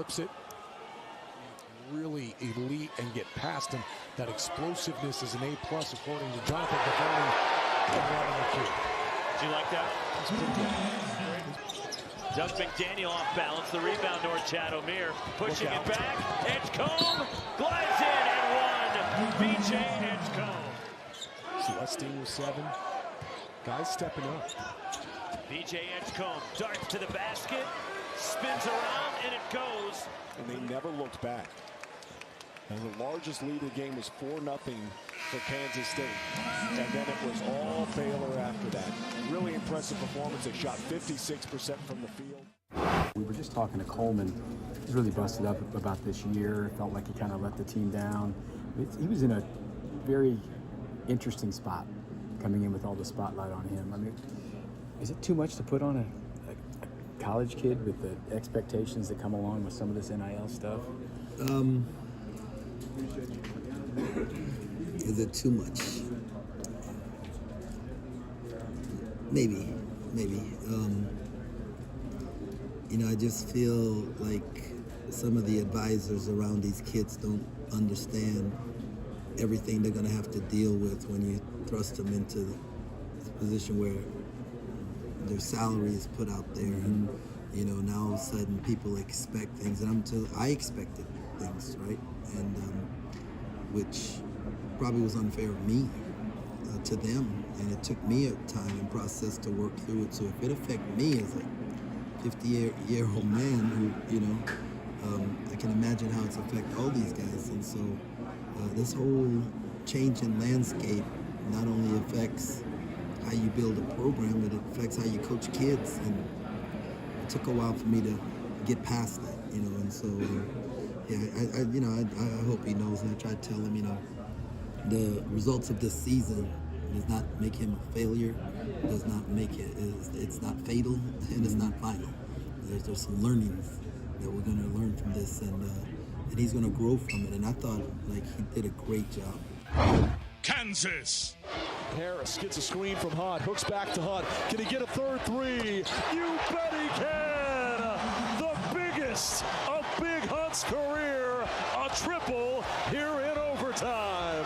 keeps it really elite and get past him. That explosiveness is an A+ according to Jonathan Bukaty. Do you like that? Doug McDaniel off balance. The rebound to Chadomir. Pushing it back. Edgecombe glides in and one. BJ Edgecombe. Celestine with 7. Guys stepping up. BJ Edgecombe darts to the basket. Spins around and it goes. And they never looked back. And the largest lead of the game was 4-0 for Kansas State. And then it was all Baylor after that. Really impressive performance. They shot 56% from the field. We were just talking to Coleman. He's really busted up about this year. Felt like he kind of let the team down. He was in a very interesting spot coming in with all the spotlight on him. I mean, is it too much to put on a college kid with the expectations that come along with some of this NIL stuff? Is it too much? Maybe. I just feel like some of the advisors around these kids don't understand everything they're going to have to deal with when you thrust them into this position where their salary is put out there. And, now all of a sudden people expect things, and I expected things, right? And which probably was unfair of me to them, and it took me a time and process to work through it. So if it affected me as a 50-year-old man who, I can imagine how it's affected all these guys. And so this whole change in landscape not only affects how you build a program, but it affects how you coach kids. And it took a while for me to get past that, and so I hope he knows, and I try to tell him, the results of this season does not make him a failure, does not make it's not fatal, and it's not final. There's some learnings that we're going to learn from this, and he's going to grow from it. And I thought he did a great job. Kansas. Harris gets a screen from Hunt, hooks back to Hunt. Can he get a third three? You bet he can! The biggest of Big Hunt's career, a triple here in overtime.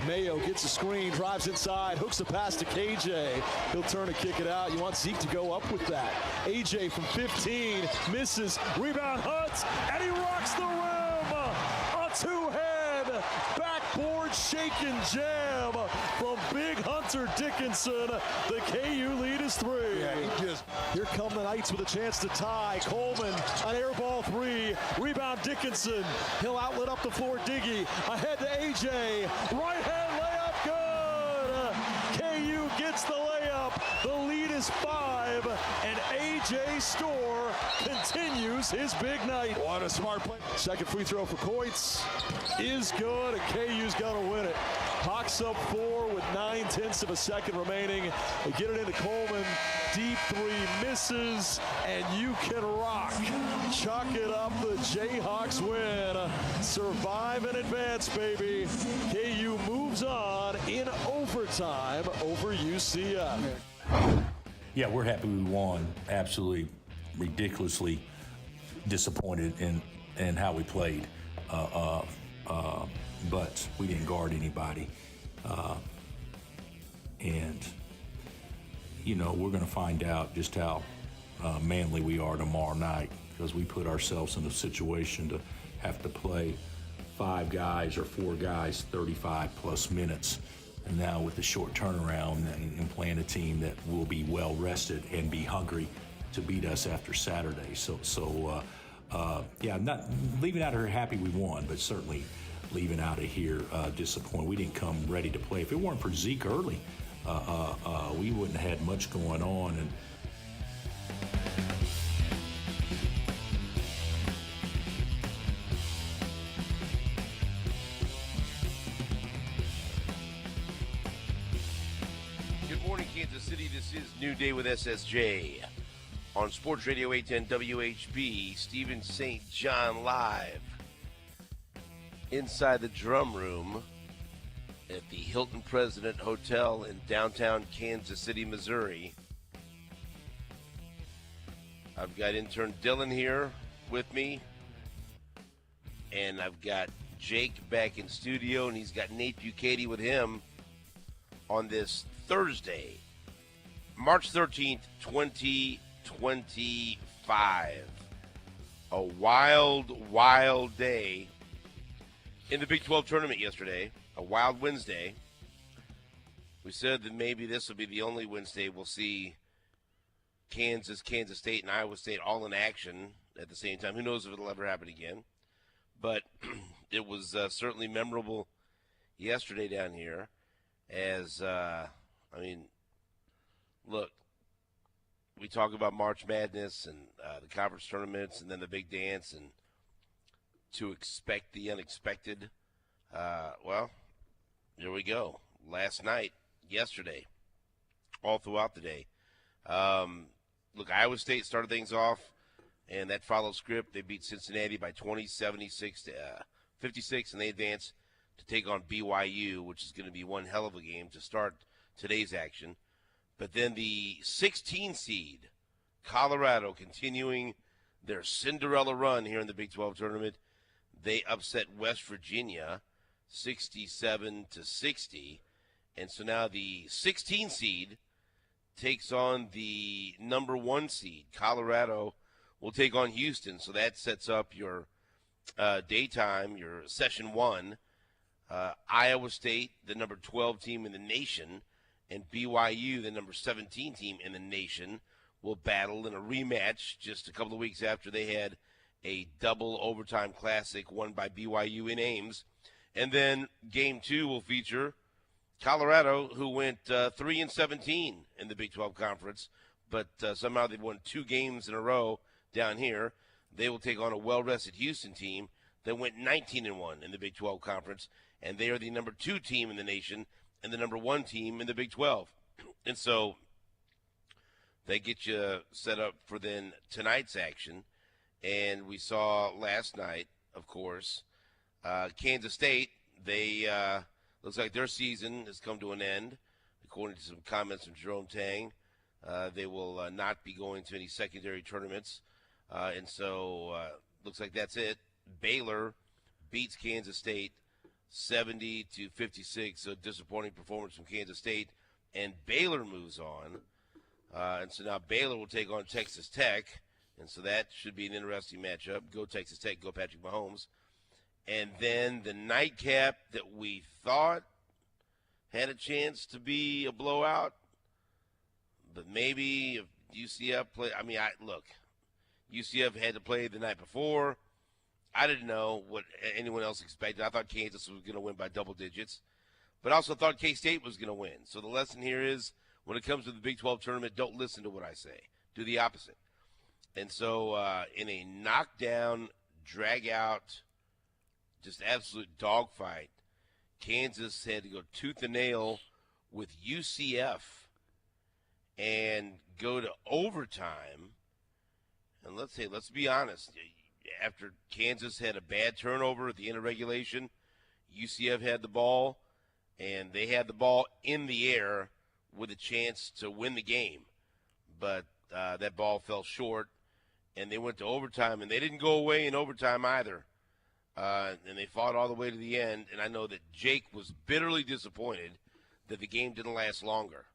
Mayo gets a screen, drives inside, hooks the pass to KJ. He'll turn and kick it out. You want Zeke to go up with that. AJ from 15 misses. Rebound Hunt, and he rocks the rim. A two-hand backboard shake and jam from Big Hunter Dickinson. The KU lead is 3. Here come the Knights with a chance to tie. Coleman, an air ball 3. Rebound Dickinson. He'll outlet up the floor. Diggy ahead to AJ. Right hand layup, good. KU gets the layup. The lead is 5, and AJ Storr continues his big night. What a smart play. Second free throw for Coitz is good, and KU's going to win it. Hawks up 4 with 9/10 of a second remaining. They get it into Coleman. Deep 3 misses, and you can rock. Chalk it up. The Jayhawks win. Survive and advance, baby. KU moves on in overtime over UCF. Yeah, we're happy we won. Absolutely ridiculously disappointed in how we played. But we didn't guard anybody. And, we're going to find out just how manly we are tomorrow night, because we put ourselves in a situation to have to play 5 guys or 4 guys 35-plus minutes. And now with the short turnaround and playing a team that will be well rested and be hungry to beat us after Saturday. Not leaving out of here happy we won, but certainly leaving out of here disappointed. We didn't come ready to play. If it weren't for Zeke early, we wouldn't have had much going on. And good morning, Kansas City. This is New Day with SSJ on Sports Radio 810 WHB. Stephen St. John live inside the drum room at the Hilton President Hotel in downtown Kansas City, Missouri. I've got intern Dylan here with me, and I've got Jake back in studio, and he's got Nate Bukaty with him on this Thursday, March 13th, 2025. A wild, wild day in the Big 12 tournament yesterday, a wild Wednesday. We said that maybe this will be the only Wednesday we'll see Kansas, Kansas State, and Iowa State all in action at the same time. Who knows if it'll ever happen again. But it was certainly memorable yesterday down here as, look, we talk about March Madness and the conference tournaments and then the big dance and to expect the unexpected. Well, here we go. Last night, yesterday, all throughout the day. Look, Iowa State started things off, and that followed script. They beat Cincinnati by 20, 76 to 56, and they advanced to take on BYU, which is going to be one hell of a game to start today's action. But then the 16 seed, Colorado, continuing their Cinderella run here in the Big 12 tournament, they upset West Virginia 67 to 60. And so now the 16 seed takes on the number 1 seed. Colorado will take on Houston. So that sets up your daytime, your session 1. Iowa State, the number 12 team in the nation, and BYU, the number 17 team in the nation, will battle in a rematch just a couple of weeks after they had a double overtime classic won by BYU in Ames. And then game 2 will feature Colorado, who went 3-17 in the Big 12 Conference, but somehow they've won 2 games in a row down here. They will take on a well-rested Houston team that went 19-1 in the Big 12 Conference, and they are the number 2 team in the nation and the number 1 team in the Big 12. And so they get you set up for then tonight's action. And we saw last night, of course, Kansas State, they looks like their season has come to an end, according to some comments from Jerome Tang. They will not be going to any secondary tournaments. And so looks like that's it. Baylor beats Kansas State 70 to 56. So disappointing performance from Kansas State. And Baylor moves on. And so now Baylor will take on Texas Tech. And so that should be an interesting matchup. Go Texas Tech, go Patrick Mahomes. And then the nightcap that we thought had a chance to be a blowout. But maybe if UCF play, look, UCF had to play the night before. I didn't know what anyone else expected. I thought Kansas was going to win by double digits, but I also thought K-State was going to win. So the lesson here is when it comes to the Big 12 tournament, don't listen to what I say. Do the opposite. And so in a knockdown, drag-out, just absolute dogfight, Kansas had to go tooth and nail with UCF and go to overtime. And let's be honest. After Kansas had a bad turnover at the end of regulation, UCF had the ball, and they had the ball in the air with a chance to win the game. But that ball fell short, and they went to overtime, and they didn't go away in overtime either. And they fought all the way to the end, and I know that Jake was bitterly disappointed that the game didn't last longer.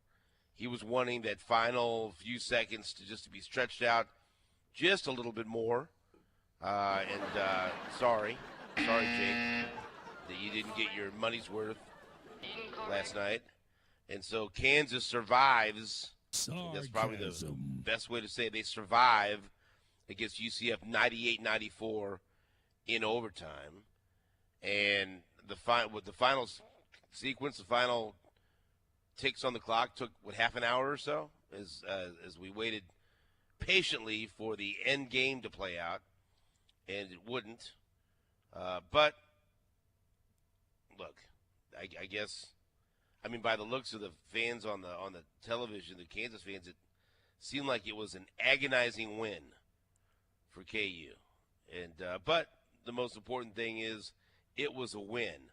He was wanting that final few seconds to be stretched out just a little bit more. Sorry, Jake, that you didn't get your money's worth last night. And so Kansas survives. That's probably the best way to say it. They survive against UCF 98-94 in overtime. And the final sequence, the final ticks on the clock took, half an hour or so as we waited patiently for the end game to play out. And it wouldn't. But, look, I guess, by the looks of the fans on the television, the Kansas fans, it seemed like it was an agonizing win for KU. And but the most important thing is it was a win.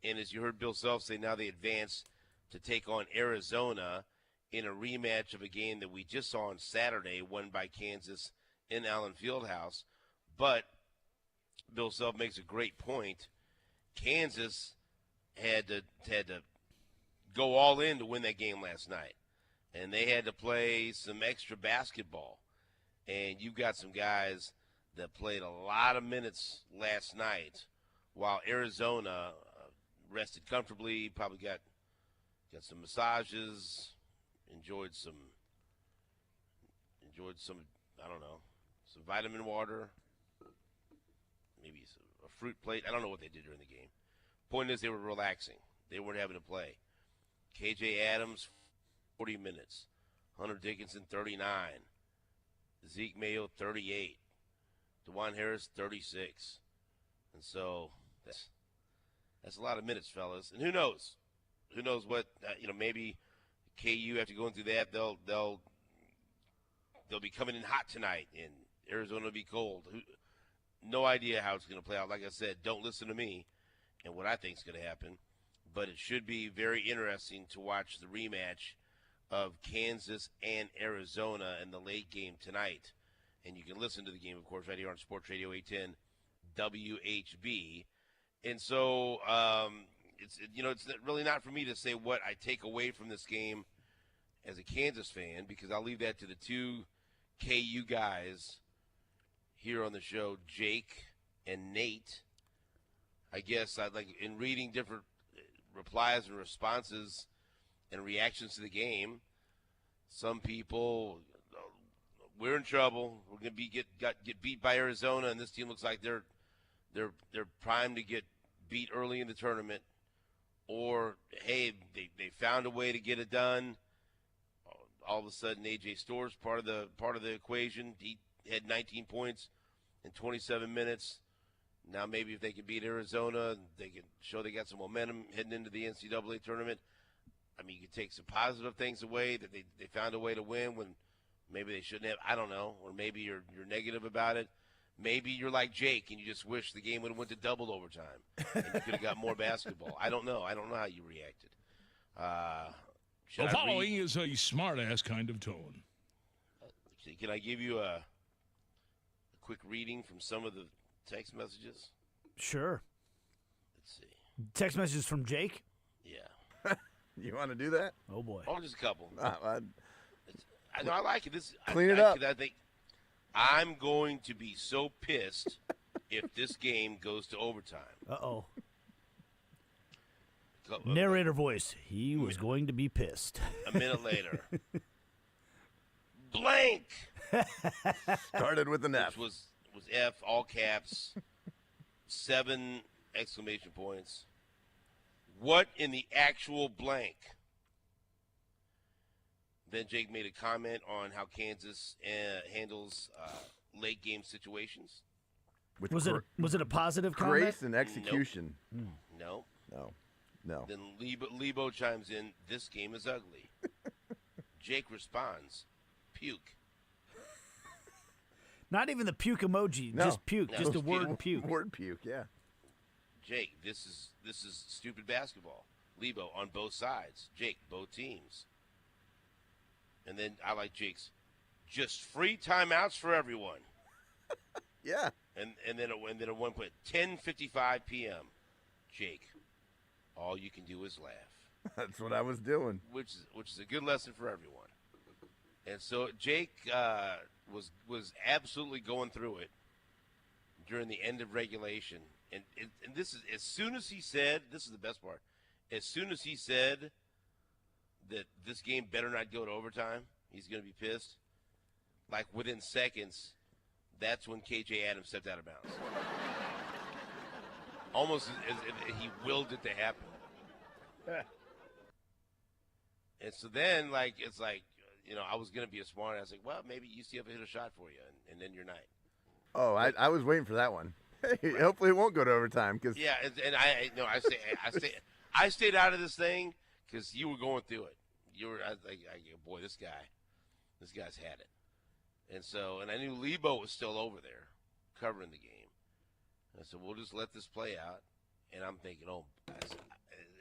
And as you heard Bill Self say, now they advance to take on Arizona in a rematch of a game that we just saw on Saturday, won by Kansas in Allen Fieldhouse. But Bill Self makes a great point. Kansas had to go all in to win that game last night, and they had to play some extra basketball. And you've got some guys that played a lot of minutes last night, while Arizona rested comfortably, probably got some massages, enjoyed some I don't know, some vitamin water, maybe a fruit plate. I don't know what they did during the game. Point is, they were relaxing. They weren't having to play. KJ Adams, 40 minutes. Hunter Dickinson, 39. Zeke Mayo, 38. DeJuan Harris, 36. And so that's a lot of minutes, fellas. And who knows? Who knows what, maybe KU, after going through that, they'll be coming in hot tonight, and Arizona will be cold. No idea how it's going to play out. Like I said, don't listen to me and what I think is going to happen. But it should be very interesting to watch the rematch of Kansas and Arizona in the late game tonight. And you can listen to the game, of course, right here on Sports Radio 810 WHB. And so it's really not for me to say what I take away from this game as a Kansas fan, because I'll leave that to the two KU guys here on the show, Jake and Nate. I guess I'd like, in reading different replies and responses and reactions to the game, some people, we're in trouble. We're going to get beat by Arizona, and this team looks like they're primed to get beat early in the tournament. Or, hey, they found a way to get it done. All of a sudden, A.J. Storr's part of the equation. He had 19 points in 27 minutes. Now maybe if they can beat Arizona, they can show they got some momentum heading into the NCAA tournament. I mean, you can take some positive things away, that they found a way to win when maybe they shouldn't have. I don't know. Or maybe you're negative about it. Maybe you're like Jake and you just wish the game would have went to double overtime and you could have got more basketball. I don't know. I don't know how you reacted. The following is a smart-ass kind of tone. Can I give you a quick reading from some of the text messages? Sure. Let's see. Text messages from Jake? Yeah. You want to do that? Oh, boy. Oh, just a couple. I know I like it. Clean it up. I think I'm going to be so pissed if this game goes to overtime. Uh-oh. Narrator voice. He was going to be pissed. A minute later. Blank. Started with an F. Which was F, all caps, 7 exclamation points. What in the actual blank? Then Jake made a comment on how Kansas handles late game situations. Was it a positive comment? Grace and execution. No. No. Then Lebo chimes in, this game is ugly. Jake responds, puke. Not even the puke emoji, just puke, No, just the puke. word puke. Word puke, yeah. Jake, this is stupid basketball. Lebo on both sides. Jake, both teams. And then I like Jake's, just free timeouts for everyone. Yeah. And then at one point, 10:55 p.m. Jake, all you can do is laugh. That's what I was doing. Which is a good lesson for everyone. And so Jake was absolutely going through it during the end of regulation. And this is, as soon as he said, this is the best part, as soon as he said that this game better not go to overtime, he's going to be pissed, like within seconds, that's when KJ Adams stepped out of bounds. Almost as if he willed it to happen. And so then, it's like, I was going to be a smart. I was like, well, maybe UCF will hit a shot for you, and then your night. Oh, I was waiting for that one. Hopefully it won't go to overtime. Cause... Yeah, and I stayed out of this thing because you were going through it. I was like, boy, this guy's had it. And I knew Lebo was still over there covering the game. And so we'll just let this play out. And I'm thinking,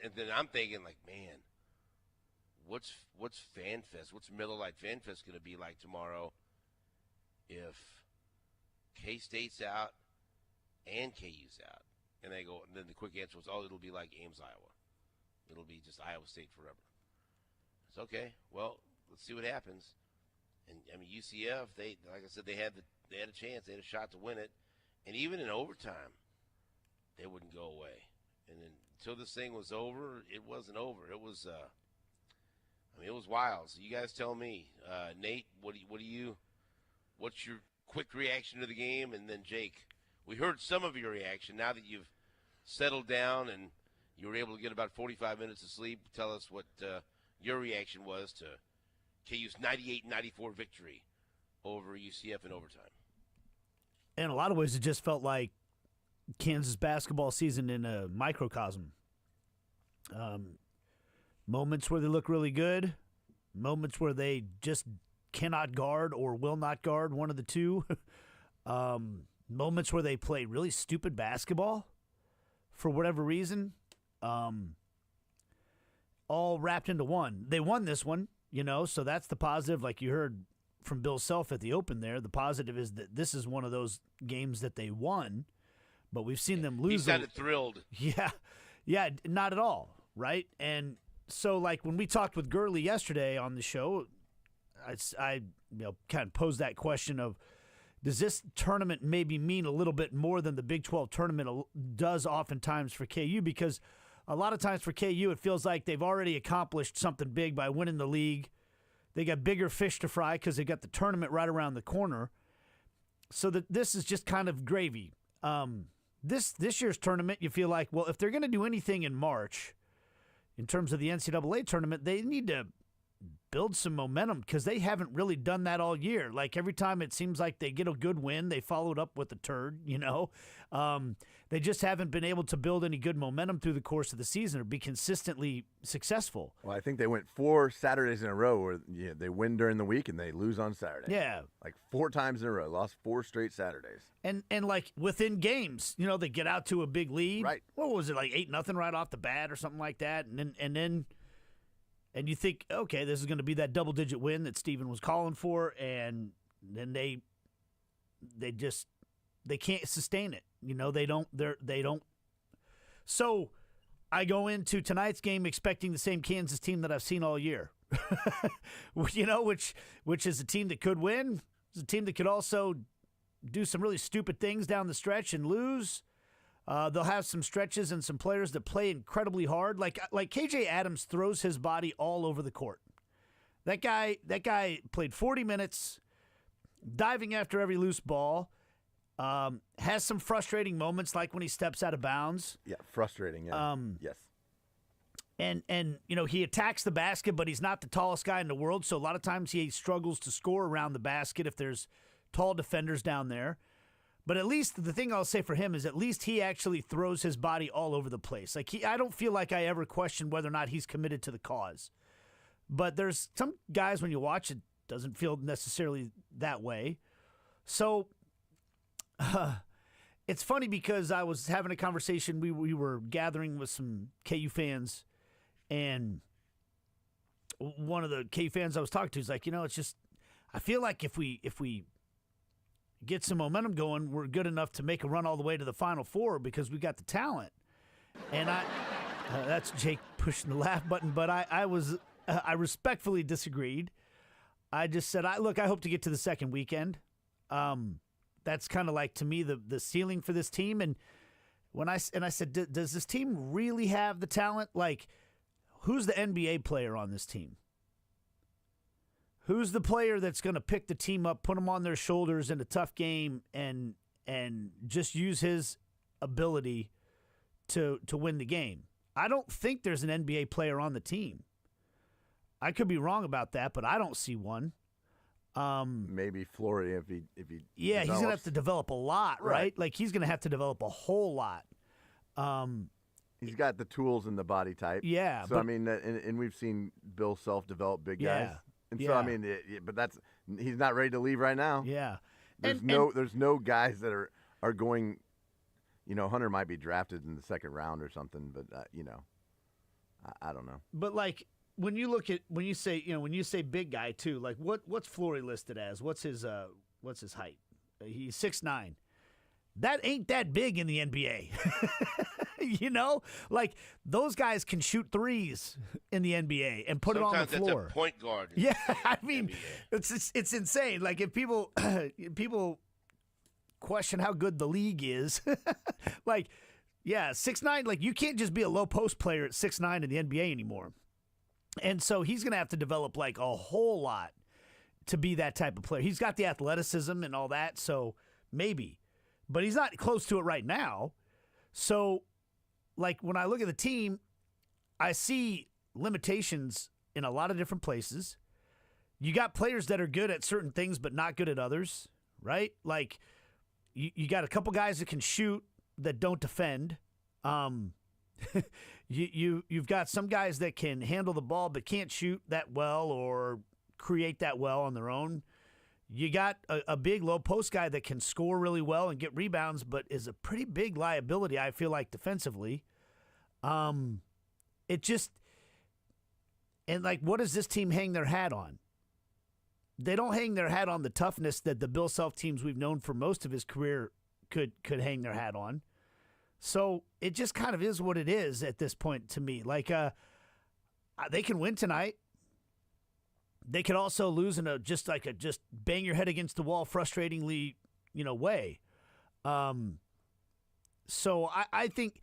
and then I'm thinking, like, man, what's FanFest? What's Miller Lite FanFest going to be like tomorrow if K-State's out and KU's out. And they go, and then the quick answer was, oh, it'll be like Ames, Iowa. It'll be just Iowa State forever. It's okay. Well, let's see what happens. And I mean, UCF, they, like I said, they had a chance, they had a shot to win it, and even in overtime, they wouldn't go away. And then until this thing was over, it wasn't over. It was, it was wild. So you guys tell me, Nate, what's your quick reaction to the game? And then Jake, we heard some of your reaction. Now that you've settled down and you were able to get about 45 minutes of sleep, tell us what your reaction was to KU's 98-94 victory over UCF in overtime. In a lot of ways, it just felt like Kansas basketball season in a microcosm. Moments where they look really good, moments where they just cannot guard or will not guard, one of the two. Moments where they play really stupid basketball for whatever reason. All wrapped into one. They won this one, so that's the positive. Like you heard from Bill Self at the open there, the positive is that this is one of those games that they won, but we've seen them lose. He sounded thrilled. Yeah, not at all, right? And so, like, when we talked with Gurley yesterday on the show, I kind of posed that question of, does this tournament maybe mean a little bit more than the Big 12 tournament does oftentimes for KU? Because a lot of times for KU, it feels like they've already accomplished something big by winning the league. They got bigger fish to fry because they got the tournament right around the corner. So that this is just kind of gravy. This year's tournament, you feel like, well, if they're going to do anything in March in terms of the NCAA tournament, they need to build some momentum because they haven't really done that all year. Like every time it seems like they get a good win, they followed up with a turd, They just haven't been able to build any good momentum through the course of the season or be consistently successmal. Well, I think they went 4 Saturdays in a row where they win during the week and they lose on Saturday. Yeah. Like 4 times in a row, lost 4 straight Saturdays. And like within games, they get out to a big lead. Right. What was it, like 8-0 right off the bat or something like that? And you think, okay, this is going to be that double-digit win that Steven was calling for, and then they can't sustain it. They don't. So I go into tonight's game expecting the same Kansas team that I've seen all year. Which is a team that could win. It's a team that could also do some really stupid things down the stretch and lose. They'll have some stretches and some players that play incredibly hard. Like KJ Adams throws his body all over the court. That guy played 40 minutes, diving after every loose ball. Has some frustrating moments, like when he steps out of bounds. Yeah, frustrating. Yeah. Yes. And he attacks the basket, but he's not the tallest guy in the world. So a lot of times he struggles to score around the basket if there's tall defenders down there. But at least the thing I'll say for him is at least he actually throws his body all over the place. I don't feel like I ever question whether or not he's committed to the cause. But there's some guys when you watch it doesn't feel necessarily that way. So it's funny because I was having a conversation. We were gathering with some KU fans, and one of the KU fans I was talking to is like, it's just I feel like if we get some momentum going, we're good enough to make a run all the way to the Final Four because we got the talent. And that's Jake pushing the laugh button, but I respectfully disagreed. I just said, I hope to get to the second weekend. That's kind of like, to me, the ceiling for this team. And I said, does this team really have the talent? Like, who's the NBA player on this team? Who's the player that's going to pick the team up, put them on their shoulders in a tough game, and just use his ability to win the game? I don't think there's an NBA player on the team. I could be wrong about that, but I don't see one. Maybe Flory if he yeah, he's gonna have to develop a lot, right? Like he's gonna have to develop a whole lot. He's got the tools and the body type. Yeah. So and we've seen Bill Self develop big guys. And so but he's not ready to leave right now. Yeah. There's no guys that are going. Hunter might be drafted in the second round or something, but I don't know. But like when you say big guy too, like what's Flory listed as? What's his height? He's 6'9". that ain't that big in the NBA. You know, like those guys can shoot threes in the NBA and put Sometimes it on the floor. That's a point guard. Yeah, I mean, it's insane. Like if people question how good the league is, like, yeah, 6'9", like you can't just be a low post player at 6'9" in the NBA anymore. And so he's going to have to develop like a whole lot to be that type of player. He's got the athleticism and all that, so maybe. But he's not close to it right now. So, like, when I look at the team, I see limitations in a lot of different places. You got players that are good at certain things but not good at others, right? Like, you got a couple guys that can shoot that don't defend. You've got some guys that can handle the ball but can't shoot that well or create that well on their own. You got a big low post guy that can score really well and get rebounds, but is a pretty big liability, I feel like, defensively. It just – and, like, what does this team hang their hat on? They don't hang their hat on the toughness that the Bill Self teams we've known for most of his career could hang their hat on. So it just kind of is what it is at this point to me. Like, they can win tonight. They could also lose in a just bang your head against the wall, frustratingly, way. So I think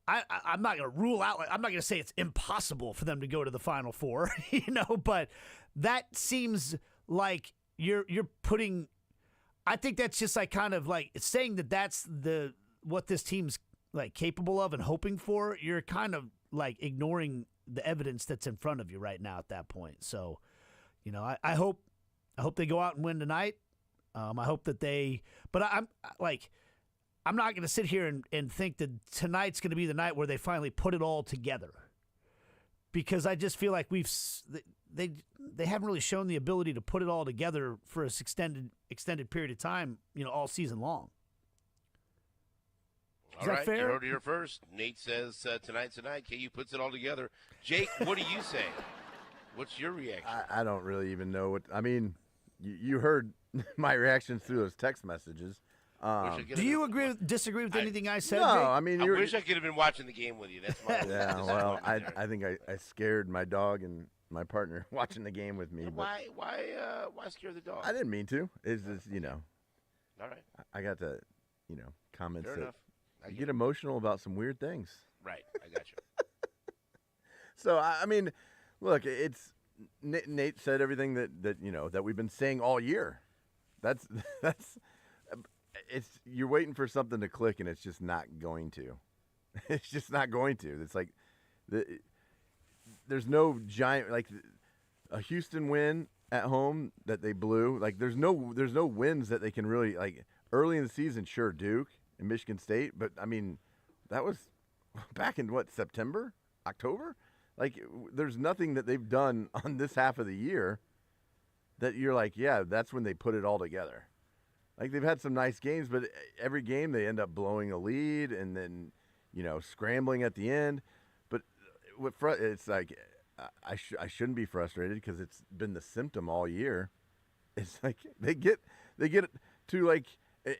I'm not going to rule out. I'm not going to say it's impossible for them to go to the Final Four, But that seems like you're putting. I think that's just like kind of like saying that that's what this team's like capable of and hoping for. You're kind of like ignoring the evidence that's in front of you right now at that point. So. I hope they go out and win tonight. I hope that but I'm not going to sit here and think that tonight's going to be the night where they finally put it all together, because I just feel like they haven't really shown the ability to put it all together for an extended period of time, all season long. All right, you heard it here first. Nate says tonight's the night. KU puts it all together. Jake, what do you say? What's your reaction? I don't really even know what – I mean, you heard my reactions through those text messages. Do you disagree with anything I said, No, Jake? I mean – I wish I could have been watching the game with you. That's my yeah, well, I think I scared my dog and my partner watching the game with me. Why scare the dog? I didn't mean to. It's just, All right. I got the, comments Fair that enough. you get emotional about some weird things. Right. I got you. So, I mean – look, it's Nate said everything that we've been saying all year. That's it's you're waiting for something to click and it's just not going to. It's just not going to. It's like there's no giant like a Houston win at home that they blew. Like there's no wins that they can really like early in the season. Sure, Duke and Michigan State, but I mean that was back in September, October. Like, there's nothing that they've done on this half of the year that you're like, yeah, that's when they put it all together. Like, they've had some nice games, but every game they end up blowing a lead and then, scrambling at the end. But it's like, I shouldn't be frustrated because it's been the symptom all year. It's like they get to, like,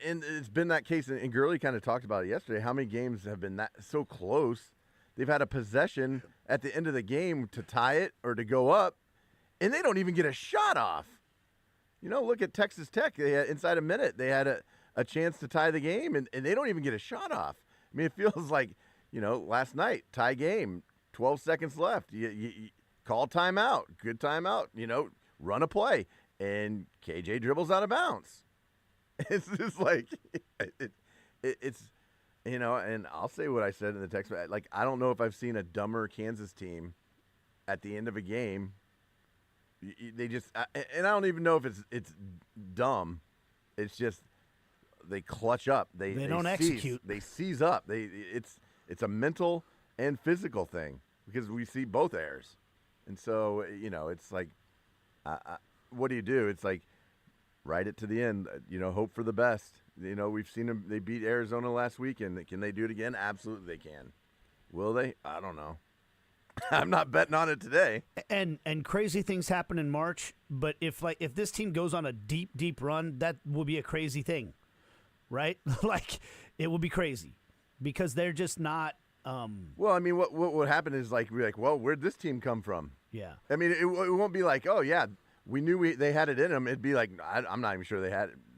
and it's been that case, and Gurley kind of talked about it yesterday, how many games have been that so close. They've had a possession at the end of the game to tie it or to go up, and they don't even get a shot off. Look at Texas Tech. They had, inside a minute, they had a chance to tie the game, and they don't even get a shot off. I mean, it feels like, last night, tie game, 12 seconds left. You call timeout, good timeout, run a play, and KJ dribbles out of bounds. It's just like it's. And I'll say what I said in the text. Like, I don't know if I've seen a dumber Kansas team at the end of a game. They just, and I don't even know if it's dumb. It's just they clutch up. They don't execute. They seize up. It's a mental and physical thing because we see both errors. And so, it's like, what do you do? It's like, ride it to the end. Hope for the best. We've seen them. They beat Arizona last weekend. Can they do it again? Absolutely, they can. Will they? I don't know. I'm not betting on it today. And crazy things happen in March. But if this team goes on a deep run, that will be a crazy thing. right? Like, it would be crazy because they're just not. Well, I mean, what would happen is like we're like, well, where'd this team come from? Yeah. I mean, it won't be like, oh yeah, we knew they had it in them. It'd be like, I'm not even sure they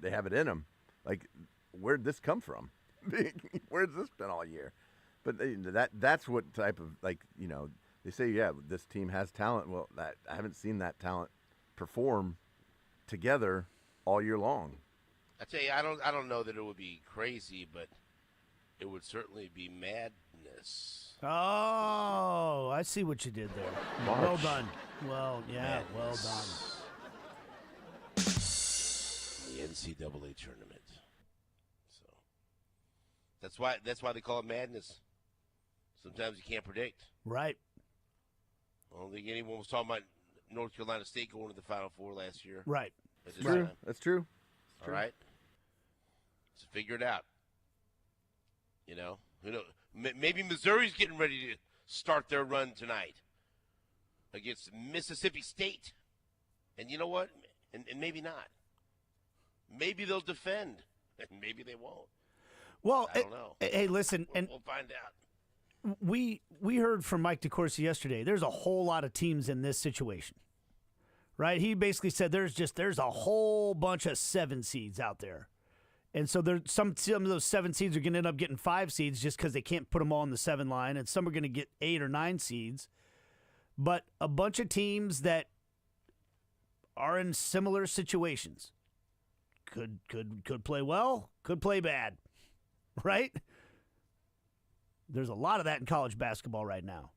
have it in them. Like, where'd this come from? Where's this been all year? But that's what type of, like, you know, they say, yeah, this team has talent. Well, I haven't seen that talent perform together all year long. I tell you, I don't know that it would be crazy, but it would certainly be madness. Oh, I see what you did there. March. Well done. Well, yeah, Madness. well done. The NCAA tournament. So that's why they call it madness. Sometimes you can't predict. Right. I don't think anyone was talking about North Carolina State going to the Final Four last year. Right. At this True. time. That's true. All right. So figure it out. You know, who knows? Maybe Missouri's getting ready to start their run tonight against Mississippi State. And you know what? And maybe not. Maybe they'll defend, and maybe they won't. Well, I don't know. Hey, listen, we'll find out. We heard from Mike DeCourcy yesterday. There's a whole lot of teams in this situation, right? He basically said there's a whole bunch of 7 seeds out there, and so there's some of those 7 seeds are going to end up getting 5 seeds just because they can't put them all on the 7 line, and some are going to get 8 or 9 seeds. But a bunch of teams that are in similar situations could play well, could play bad, right? There's a lot of that in college basketball right now.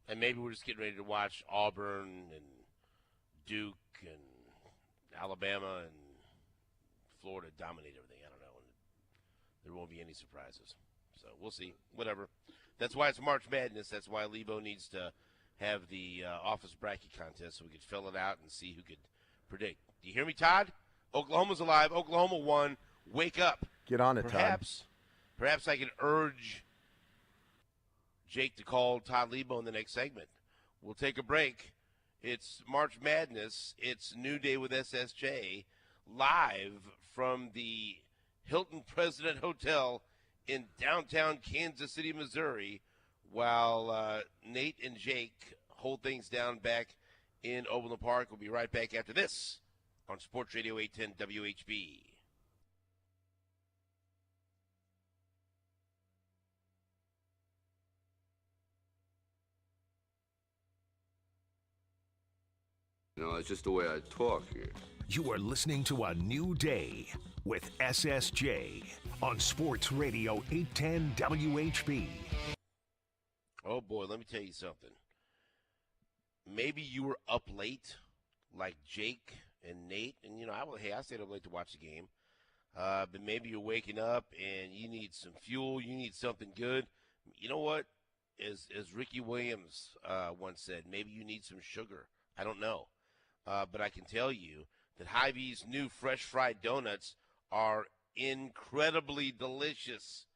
And maybe we're just getting ready to watch Auburn and Duke and Alabama and Florida dominate everything. I don't know. And there won't be any surprises. So we'll see. Whatever. That's why it's March Madness. That's why Lebo needs to have the office bracket contest so we could fill it out and see who could predict. Do you hear me, Todd? Oklahoma's alive. Oklahoma won. Wake up. Get on it, Todd. Perhaps I can urge Jake to call Todd Lebo in the next segment. We'll take a break. It's March Madness. It's New Day with SSJ, live from the Hilton President Hotel in downtown Kansas City, Missouri, while Nate and Jake hold things down back in Overland Park. We'll be right back after this on Sports Radio 810 WHB. You know, it's just the way I talk here. You are listening to A New Day with SSJ on Sports Radio 810 WHB. Oh, boy, let me tell you something. Maybe you were up late like Jake and Nate. And, you know, I stayed up late to watch the game. But maybe you're waking up and you need some fuel. You need something good. You know what? As Ricky Williams once said, maybe you need some sugar. I don't know. But I can tell you that Hy-Vee's new fresh fried donuts are incredibly delicious,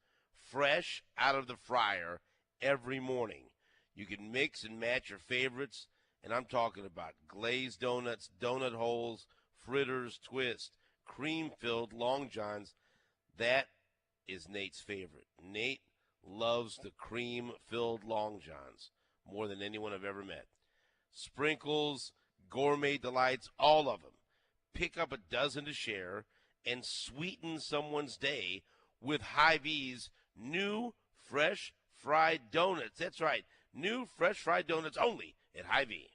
fresh out of the fryer every morning. You can mix and match your favorites, and I'm talking about glazed donuts, donut holes, fritters, twists, cream-filled Long Johns. That is Nate's favorite. Nate loves the cream-filled Long Johns more than anyone I've ever met. Sprinkles, gourmet delights, all of them. Pick up a dozen to share and sweeten someone's day with Hy-Vee's new fresh fried donuts. That's right, new fresh fried donuts only at Hy-Vee.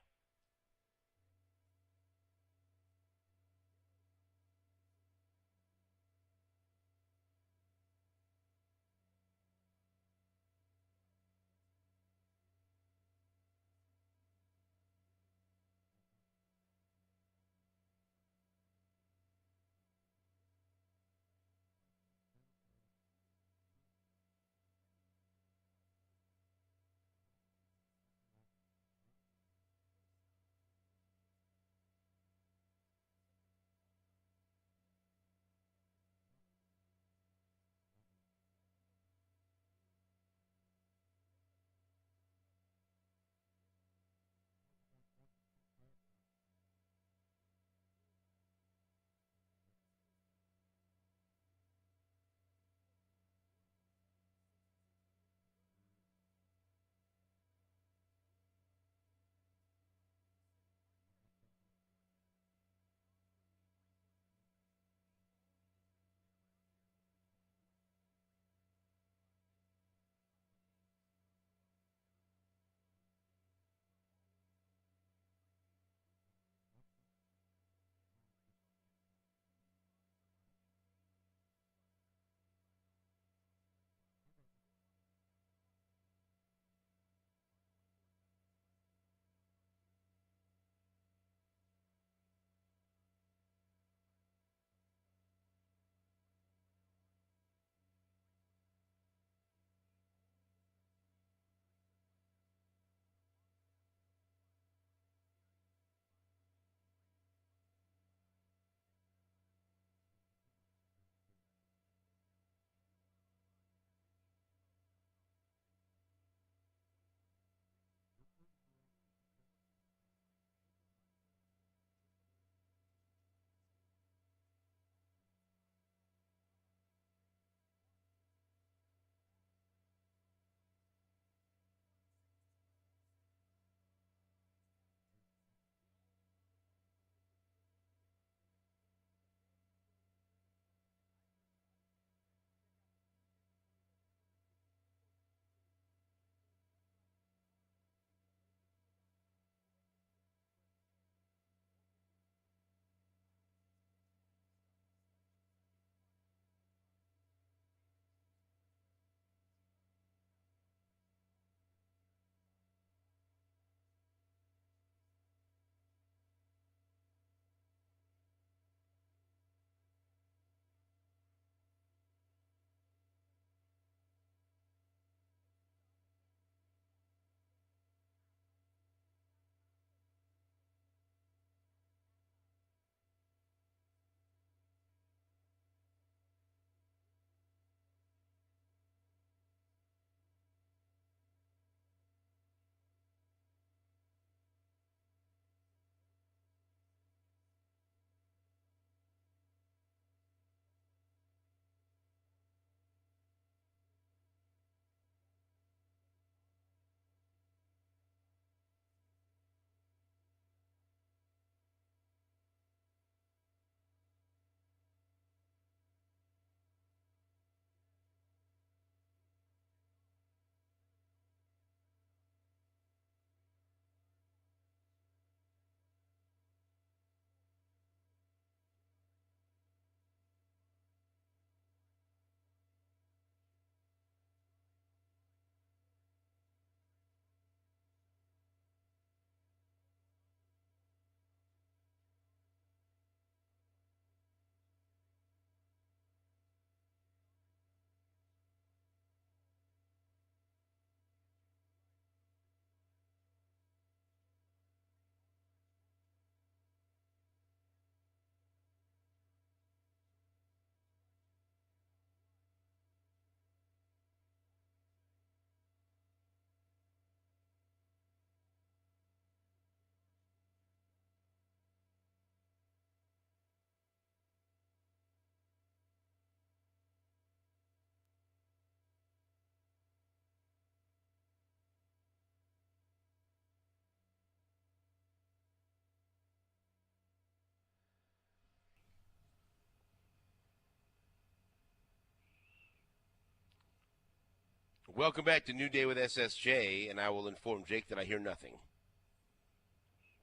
Welcome back to New Day with SSJ, and I will inform Jake that I hear nothing.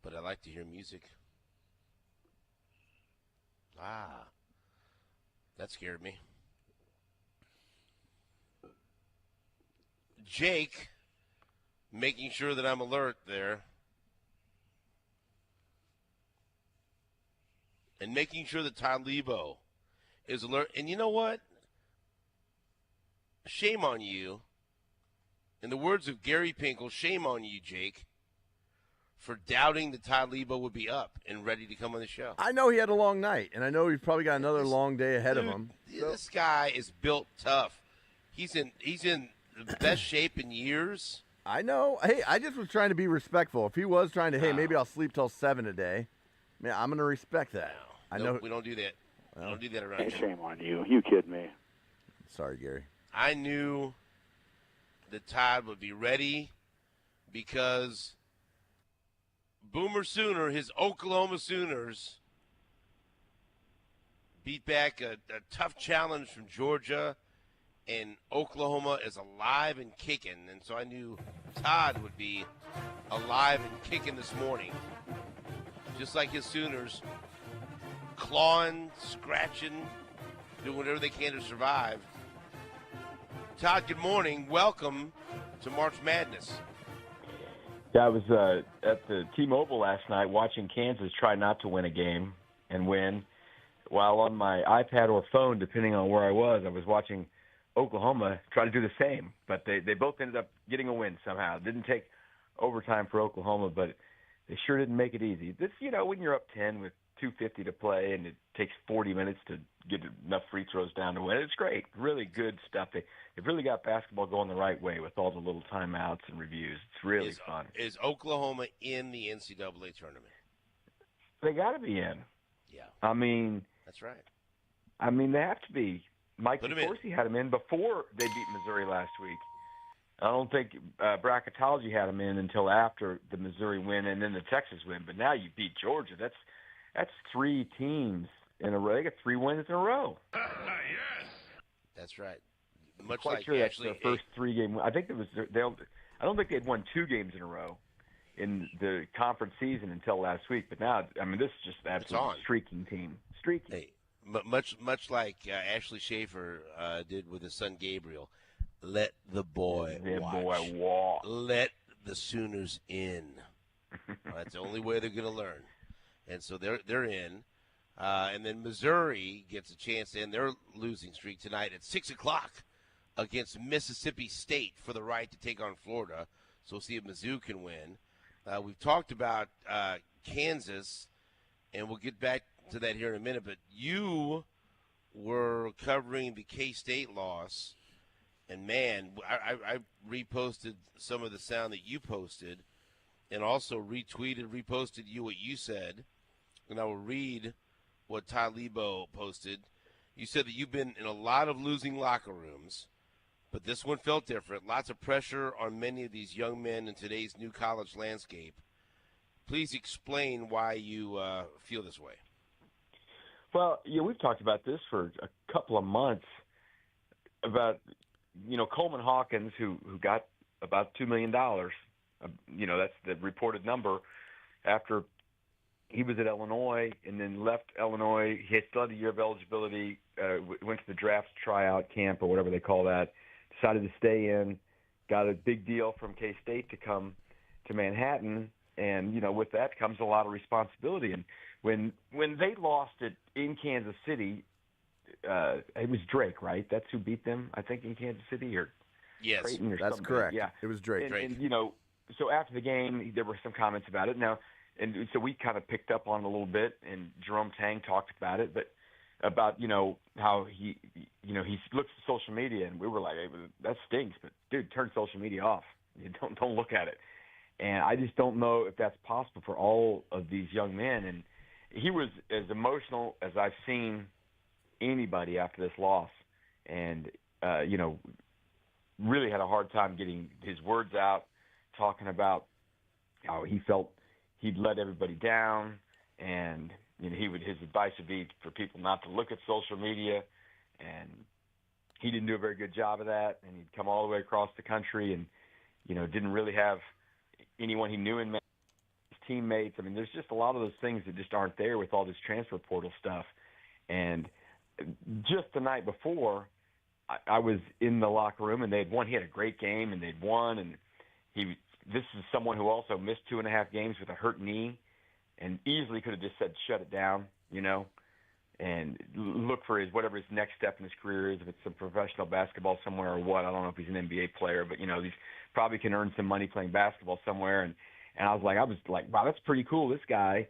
But I like to hear music. Ah, that scared me. Jake, making sure that I'm alert there. And making sure that Todd Lebo is alert. And you know what? Shame on you. In the words of Gary Pinkel, shame on you, Jake, for doubting that Todd Lebo would be up and ready to come on the show. I know he had a long night, and I know he's probably got another long day ahead of him. This guy is built tough. He's in the best shape in years. I know. Hey, I just was trying to be respectful. If he was trying to, hey, maybe I'll sleep till 7 today, man, I'm going to respect that. I know we don't do that. We don't do that around here. Shame on you. You kidding me? Sorry, Gary. I knew that Todd would be ready because Boomer Sooner, his Oklahoma Sooners, beat back a tough challenge from Georgia, and Oklahoma is alive and kicking. And so I knew Todd would be alive and kicking this morning, just like his Sooners, clawing, scratching, doing whatever they can to survive. Todd, good morning. Welcome to March Madness. Yeah, I was at the T-Mobile last night watching Kansas try not to win a game and win, while on my iPad or phone, depending on where I was watching Oklahoma try to do the same. But they both ended up getting a win somehow. It didn't take overtime for Oklahoma, but they sure didn't make it easy. This, when you're up 10 with 2:50 to play and it takes 40 minutes to get enough free throws down to win, it's great. Really good stuff. They've really got basketball going the right way with all the little timeouts and reviews. It's really fun. Is Oklahoma in the NCAA tournament? They got to be in. Yeah. I mean, that's right. I mean, they have to be. Mike DeCourcy had them in before they beat Missouri last week. I don't think Bracketology had them in until after the Missouri win and then the Texas win. But now you beat Georgia. That's 3 teams in a row. They got 3 wins in a row. Yes. That's right. Much Quite like sure that's actually their first 3 game. I think it was. I don't think they'd won 2 games in a row in the conference season until last week. But now, I mean, this is just an absolute streaking team. Streaking. Hey, much like Ashley Schaefer did with his son Gabriel. Let the boy walk. Let the Sooners in. That's the only way they're going to learn. And so they're in. And then Missouri gets a chance to end their losing streak tonight at 6 o'clock against Mississippi State for the right to take on Florida. So we'll see if Mizzou can win. We've talked about Kansas, and we'll get back to that here in a minute. But you were covering the K-State loss. And, man, I reposted some of the sound that you posted and also reposted you what you said. And I will read what Todd Lebo posted. You said that you've been in a lot of losing locker rooms, but this one felt different. Lots of pressure on many of these young men in today's new college landscape. Please explain why you feel this way. Well, we've talked about this for a couple of months about – Coleman Hawkins, who got about $2 million, that's the reported number, after he was at Illinois and then left Illinois. He still had a year of eligibility, went to the draft tryout camp or whatever they call that, decided to stay in, got a big deal from K-State to come to Manhattan, and, with that comes a lot of responsibility. And when they lost it in Kansas City, it was Drake, right? That's who beat them, I think, in Kansas City, or yes, Creighton or that's something. correct. Yeah, it was Drake. And so after the game, there were some comments about it. Now, and so we kind of picked up on it a little bit, and Jerome Tang talked about it, but about how he looks at social media, and we were like, hey, that stinks, but dude, turn social media off. You don't look at it. And I just don't know if that's possible for all of these young men. And he was as emotional as I've seen anybody after this loss, and really had a hard time getting his words out, talking about how he felt he'd let everybody down, and his advice would be for people not to look at social media, and he didn't do a very good job of that, and he'd come all the way across the country and, didn't really have anyone he knew in his teammates. I mean, there's just a lot of those things that just aren't there with all this transfer portal stuff. And just the night before, I was in the locker room, and they'd won. He had a great game, and they'd won. And this is someone who also missed 2.5 games with a hurt knee, and easily could have just said, shut it down, and look for whatever his next step in his career is, if it's some professional basketball somewhere or what. I don't know if he's an NBA player, but, he's probably can earn some money playing basketball somewhere. And I was like, wow, that's pretty cool. This guy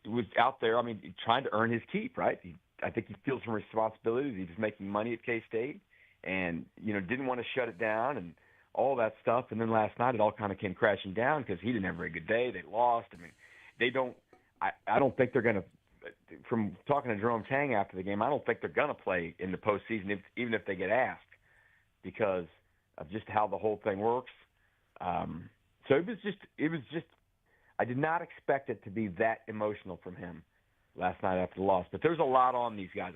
was out there, trying to earn his keep, right? I think he feels some responsibility. He was making money at K-State and, didn't want to shut it down and all that stuff. And then last night it all kind of came crashing down because he didn't have a very good day. They lost. I don't think they're going to, from talking to Jerome Tang after the game, I don't think they're going to play in the postseason, even if they get asked, because of just how the whole thing works. So it was just, I did not expect it to be that emotional from him last night after the loss. But there's a lot on these guys.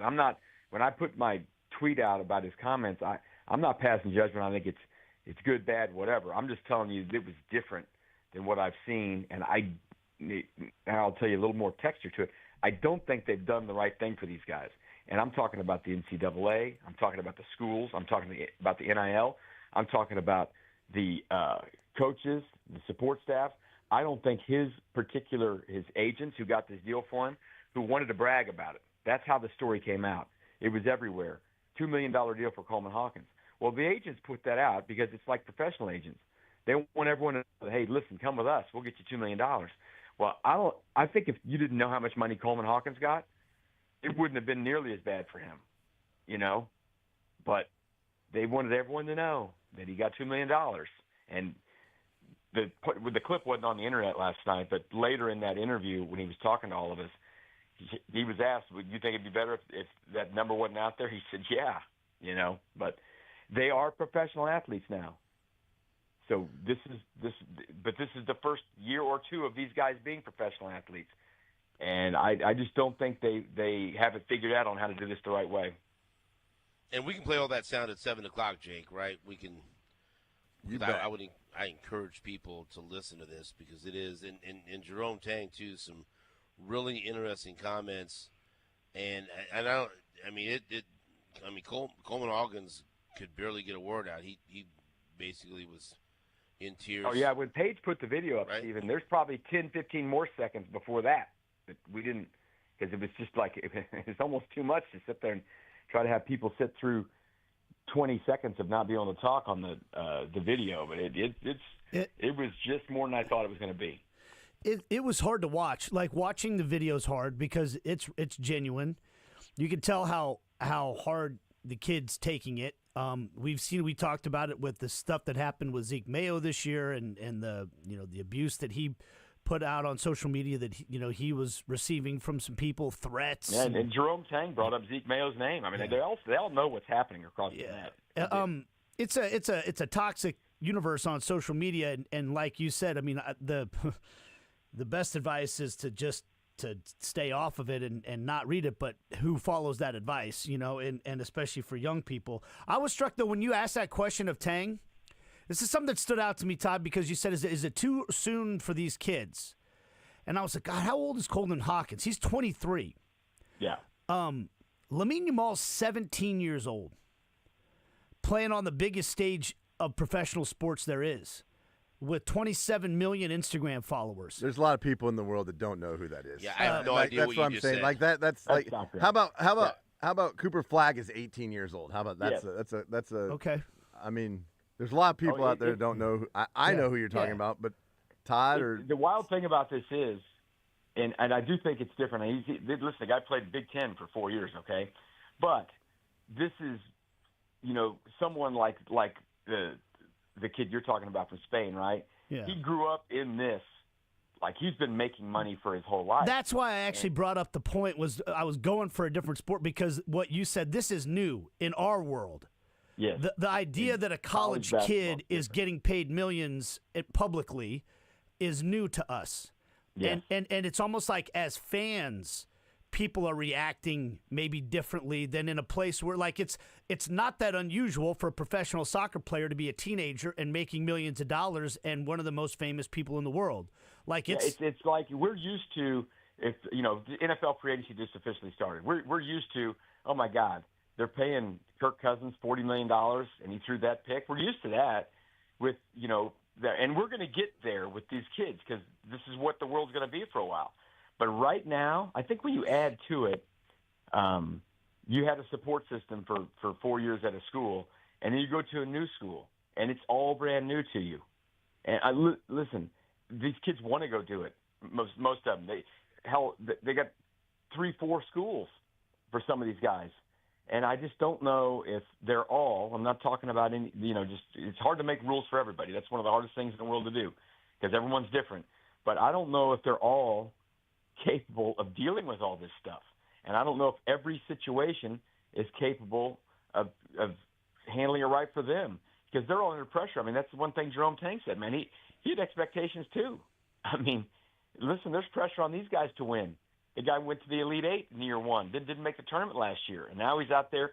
When I put my tweet out about his comments, I'm not passing judgment. I think it's good, bad, whatever. I'm just telling you it was different than what I've seen, and I'll tell you a little more texture to it. I don't think they've done the right thing for these guys. And I'm talking about the NCAA. I'm talking about the schools. I'm talking about the NIL. I'm talking about the coaches, the support staff. I don't think his agents who got this deal for him, who wanted to brag about it. That's how the story came out. It was everywhere. $2 million deal for Coleman Hawkins. Well, the agents put that out because it's like professional agents. They want everyone to know, hey, listen, come with us. We'll get you $2 million. Well, I think if you didn't know how much money Coleman Hawkins got, it wouldn't have been nearly as bad for him, But they wanted everyone to know that he got $2 million. And the clip wasn't on the internet last night, but later in that interview when he was talking to all of us, he was asked, would you think it'd be better if that number wasn't out there? He said, yeah, But they are professional athletes now. So this is the first year or two of these guys being professional athletes. And I just don't think they have it figured out on how to do this the right way. And we can play all that sound at 7 o'clock, Jake, right? We can. I encourage people to listen to this because it is, and Jerome Tang, too, some really interesting comments. And Coleman Hawkins could barely get a word out. He basically was in tears. Oh, yeah, when Paige put the video up, right? Steven, there's probably 10, 15 more seconds before that we didn't, because it was just like, it's almost too much to sit there and try to have people sit through 20 seconds of not being able to talk on the video. But it was just more than I thought it was going to be. It was hard to watch. Like, watching the video is hard because it's genuine. You can tell how hard the kid's taking it. We talked about it with the stuff that happened with Zeke Mayo this year and the the abuse that he put out on social media that he was receiving from some people, threats. Yeah, and Jerome Tang brought up Zeke Mayo's name. I mean, they all know what's happening across the net. It's a toxic universe on social media, and like you said, I mean, the best advice is to stay off of it and not read it, but who follows that advice, and especially for young people. I was struck, though, when you asked that question of Tang. This is something that stood out to me, Todd, because you said, is it too soon for these kids? And I was like, God, how old is Coleman Hawkins? He's 23. Yeah. Lamine Yamal's 17 years old, playing on the biggest stage of professional sports there is, with 27 million Instagram followers. There's a lot of people in the world that don't know who that is. Yeah, I have no idea what I'm saying. Said. Like that's like, how about Cooper Flagg is 18 years old? How about that's a okay. I mean, there's a lot of people out there that don't know. I know who you're talking about, but Todd or the wild thing about this is, and I do think it's different. Listen, the guy played Big Ten for 4 years, okay, but this is, someone like the kid you're talking about from Spain, right? Yeah. He grew up in this. Like, he's been making money for his whole life. That's why I actually brought up the point was I was going for a different sport because what you said, this is new in our world. Yes. The idea that a college kid is getting paid millions publicly is new to us. Yes. And it's almost like as fans, people are reacting maybe differently than in a place where, like, it's not that unusual for a professional soccer player to be a teenager and making millions of dollars and one of the most famous people in the world. Like, it's like we're used to, if the NFL free agency just officially started. We're used to, oh my God, they're paying Kirk Cousins $40 million and he threw that pick. We're used to that with and we're going to get there with these kids because this is what the world's going to be for a while. But right now, I think when you add to it, you had a support system for 4 years at a school, and then you go to a new school, and it's all brand new to you. And listen, these kids want to go do it. Most of them, they got 3-4 schools for some of these guys, and I just don't know if they're all. I'm not talking about any. It's hard to make rules for everybody. That's one of the hardest things in the world to do because everyone's different. But I don't know if they're all capable of dealing with all this stuff. And I don't know if every situation is capable of handling it right for them because they're all under pressure. I mean, that's the one thing Jerome Tang said, man. He had expectations too. I mean, listen, there's pressure on these guys to win. The guy went to the Elite Eight in year one, didn't make the tournament last year, and now he's out there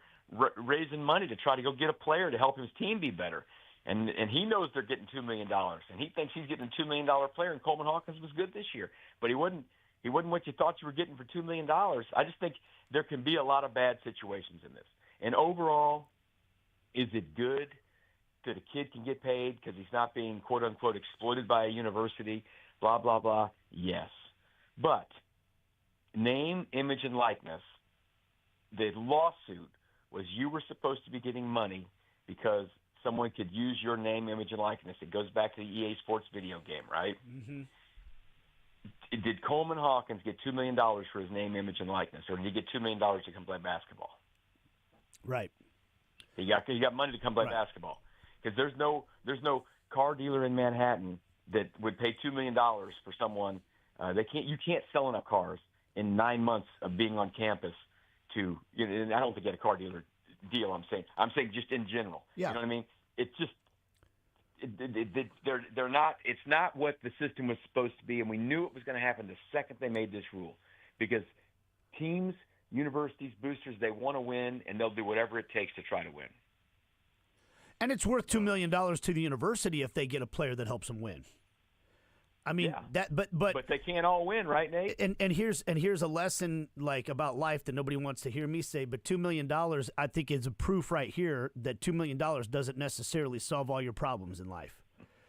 raising money to try to go get a player to help his team be better. And he knows they're getting $2 million, and he thinks he's getting a $2 million player, and Coleman Hawkins was good this year. But he wasn't what you thought you were getting for $2 million. I just think there can be a lot of bad situations in this. And overall, is it good that a kid can get paid because he's not being, quote-unquote, exploited by a university, blah, blah, blah? Yes. But name, image, and likeness, the lawsuit was you were supposed to be getting money because someone could use your name, image, and likeness. It goes back to the EA Sports video game, right? Mm-hmm. Did Coleman Hawkins get $2 million for his name, image, and likeness, or did he get $2 million to come play basketball? Right. He got money to come play basketball because there's no car dealer in Manhattan that would pay $2 million for someone. You can't sell enough cars in 9 months of being on campus to. And I don't think you had a car dealer deal. I'm saying just in general. Yeah. You know what I mean? It's just. They're not. It's not what the system was supposed to be, and we knew it was going to happen the second they made this rule, because teams, universities, boosters, they want to win, and they'll do whatever it takes to try to win. And it's worth $2 million to the university if they get a player that helps them win. I mean that, but they can't all win, right, Nate? And here's a lesson like about life that nobody wants to hear me say. But $2 million, I think, is a proof right here that $2 million doesn't necessarily solve all your problems in life.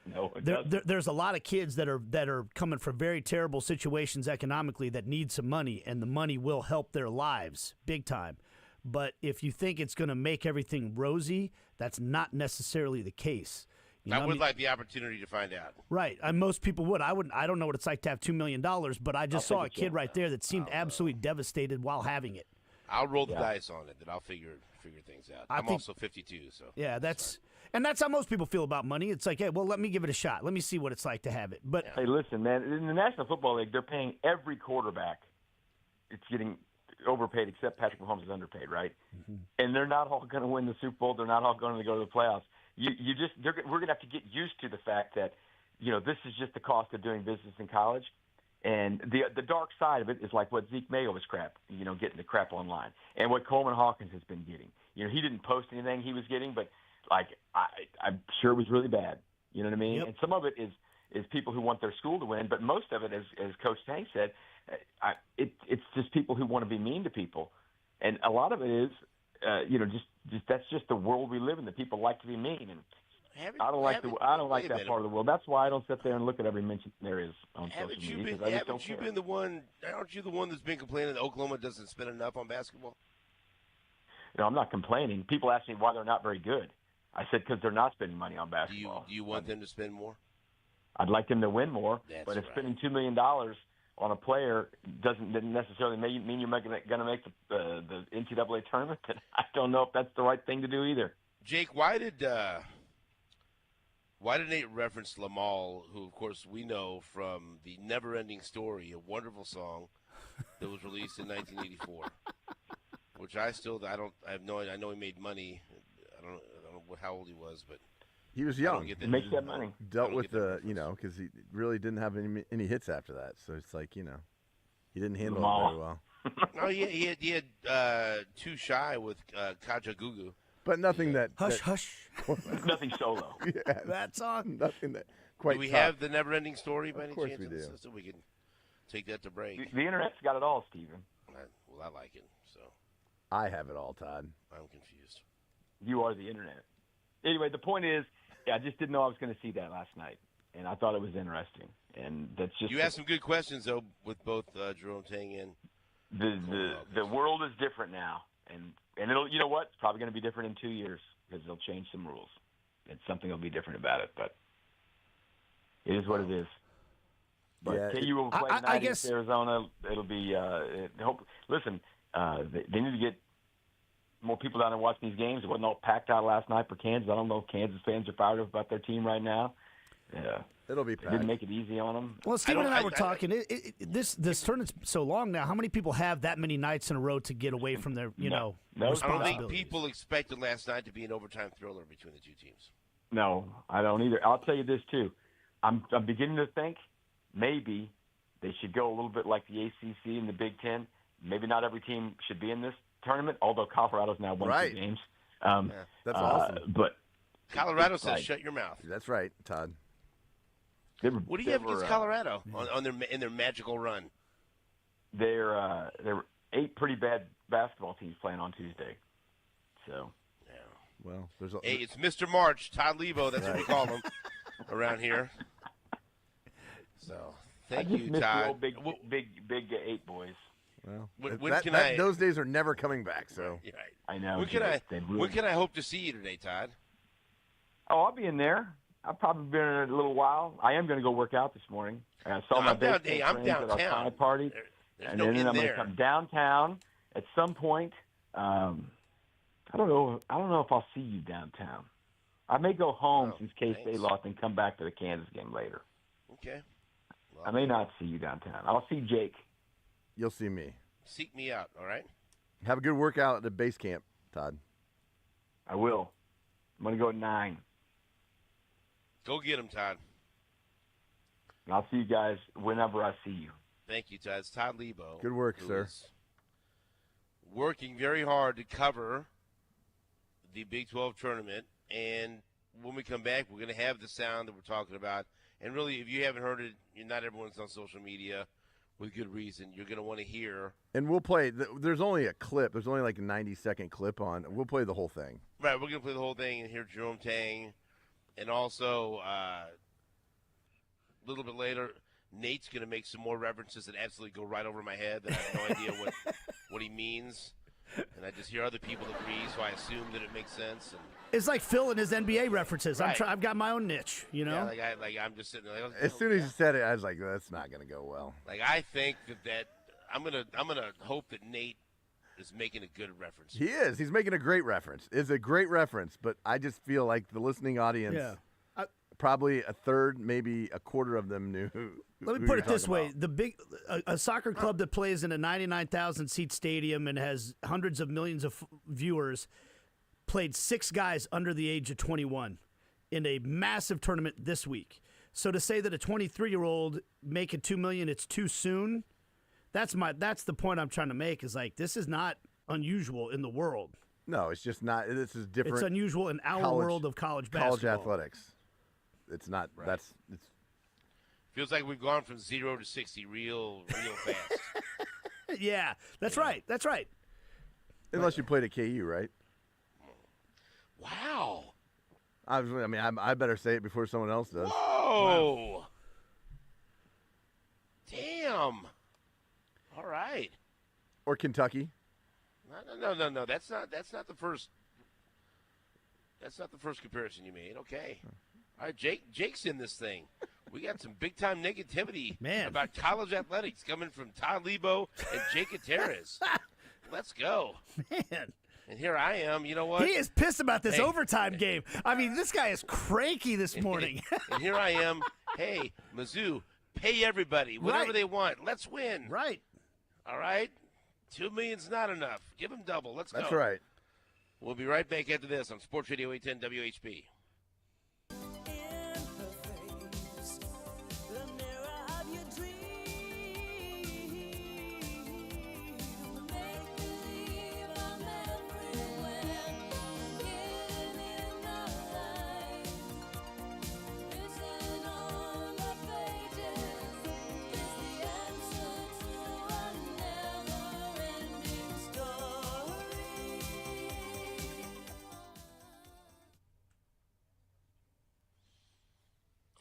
No, it doesn't. There's a lot of kids that are coming from very terrible situations economically that need some money, and the money will help their lives big time. But if you think it's going to make everything rosy, that's not necessarily the case. I would like the opportunity to find out. Right. Most people would. I wouldn't. I don't know what it's like to have $2 million, but I just saw a kid right there that seemed absolutely devastated while having it. I'll roll the dice on it, then I'll figure things out. I'm also 52, so. Yeah, that's how most people feel about money. It's like, hey, well, let me give it a shot. Let me see what it's like to have it. But hey, listen, man, in the National Football League, they're paying every quarterback. It's getting overpaid, except Patrick Mahomes is underpaid, right? Mm-hmm. And they're not all going to win the Super Bowl. They're not all going to go to the playoffs. We're going to have to get used to the fact that, this is just the cost of doing business in college. And the dark side of it is like what Zeke Mayo was getting the crap online, and what Coleman Hawkins has been getting. He didn't post anything he was getting, but I'm sure it was really bad. You know what I mean? Yep. And some of it is people who want their school to win, but most of it, as Coach Tank said, it's just people who want to be mean to people, and a lot of it is, just that's just the world we live in. That people like to be mean, and I don't like that part of the world. That's why I don't sit there and look at every mention there is on social media. Aren't you the one that's been complaining that Oklahoma doesn't spend enough on basketball? No, I'm not complaining. People ask me why they're not very good. I said because they're not spending money on basketball. Do you want them to spend more? I'd like them to win more, but if spending $2 million on a player doesn't necessarily mean you're going to make the NCAA tournament, then I don't know if that's the right thing to do either. Jake, why did Nate reference Lamal, who of course we know from the Never Ending Story, a wonderful song that was released in 1984, which I have no idea. I know he made money. I don't know how old he was, but he was young. He makes that money. Dealt with because he really didn't have any hits after that. So it's like, he didn't handle it very well. Oh, he had 2 shy with Kajagugu. But nothing that hush. Nothing solo. Yeah, That's on. nothing that quite. Do we top. have the never-ending story by any course chance? we do. So we can take that to break. The internet's got it all, Steven. Well, I like it. So I have it all, Todd. I'm confused. You are the internet. Anyway, the point is, I just didn't know I was going to see that last night, and I thought it was interesting. And that's just You asked some good questions though with both Jerome Tang and the world is different now, and it'll, you know what? It's probably going to be different in 2 years because they'll change some rules. It's something will be different about it, but it is what it is. But Yeah, KU will play I tonight guess against Arizona. It'll be listen. They need to get more people down there watching these games. It wasn't all packed out last night for Kansas. I don't know if Kansas fans are fired up about their team right now. Yeah, it'll be packed. packed. Didn't make it easy on them. Well, Stephen and I were talking. This tournament's so long now. How many people have that many nights in a row to get away from their I don't responsibilities? think people expected last night to be an overtime thriller between the two teams. No, I don't either. I'll tell you this too. I'm beginning to think maybe they should go a little bit like the ACC and the Big Ten. Maybe not every team should be in this tournament, although Colorado's now won 2 games. That's awesome. But Colorado says shut your mouth. That's right, Todd. What do you have against Colorado in their magical run? There were 8 pretty bad basketball teams playing on Tuesday. So, well, hey, it's Mr. March, Todd Lebo. That's what we call him around here. So, thank you, miss Todd. the old big 8 boys. Well, when those days are never coming back. So right. I know. When can I hope to see you today, Todd? Oh, I'll be in there. I've probably been in a little while. I am going to go work out this morning. I saw my baseball friends at our pie party, and then I'm going to come downtown at some point. I don't know if I'll see you downtown. I may go home since K-State lost and come back to the Kansas game later. Okay. Well, I may not see you downtown. I'll see Jake. You'll see me. Seek me out, all right? Have a good workout at the base camp, Todd. I will. I'm going to go at 9. Go get him, Todd. And I'll see you guys whenever I see you. Thank you, Todd. It's Todd Lebo. Good work, sir. Working very hard to cover the Big 12 tournament. And when we come back, we're going to have the sound that we're talking about. And really, if you haven't heard it, not everyone's on social media with good reason. You're going to want to hear. And we'll play. There's only a clip. There's only like a 90-second clip on. We'll play the whole thing. Right. We're going to play the whole thing and hear Jerome Tang. And also, a little bit later, Nate's going to make some more references that absolutely go right over my head that I have no idea what he means. And I just hear other people agree, so I assume that it makes sense. And it's like Phil and his NBA references. Right. I've got my own niche, you know? Yeah, I'm just sitting there. Like, as soon as you said it, I was like, that's not going to go well. Like, I think that I'm gonna hope that Nate is making a good reference. He is. He's making a great reference. It's a great reference, but I just feel like the listening audience, probably a third, maybe a quarter of them knew. Let me put it this way: a soccer club that plays in a 99,000 seat stadium and has hundreds of millions of viewers played 6 guys under the age of 21 in a massive tournament this week. So to say that a 23-year-old making $2 million, it's too soon. That's the point I'm trying to make. Is like, this is not unusual in the world. No, it's just not. This is different. It's unusual in our world of college basketball. College athletics. It's not. Right. It's feels like we've gone from 0 to 60 real fast. Yeah, that's right. That's right. Unless you played at KU, right? Wow. I better say it before someone else does. Whoa. Wow. Damn. All right. Or Kentucky. No. That's not the first. That's not the first comparison you made. Okay. All right, Jake's in this thing. We got some big time negativity about college athletics coming from Todd Lebo and Jake Gutierrez. Let's go. Man. And here I am. You know what? He is pissed about this overtime game. I mean, this guy is cranky this morning. And here I am. Hey, Mizzou, pay everybody whatever they want. Let's win. Right. All right. $2 million's not enough. Give them double. Let's go. That's right. We'll be right back after this on Sports Radio 810 WHB.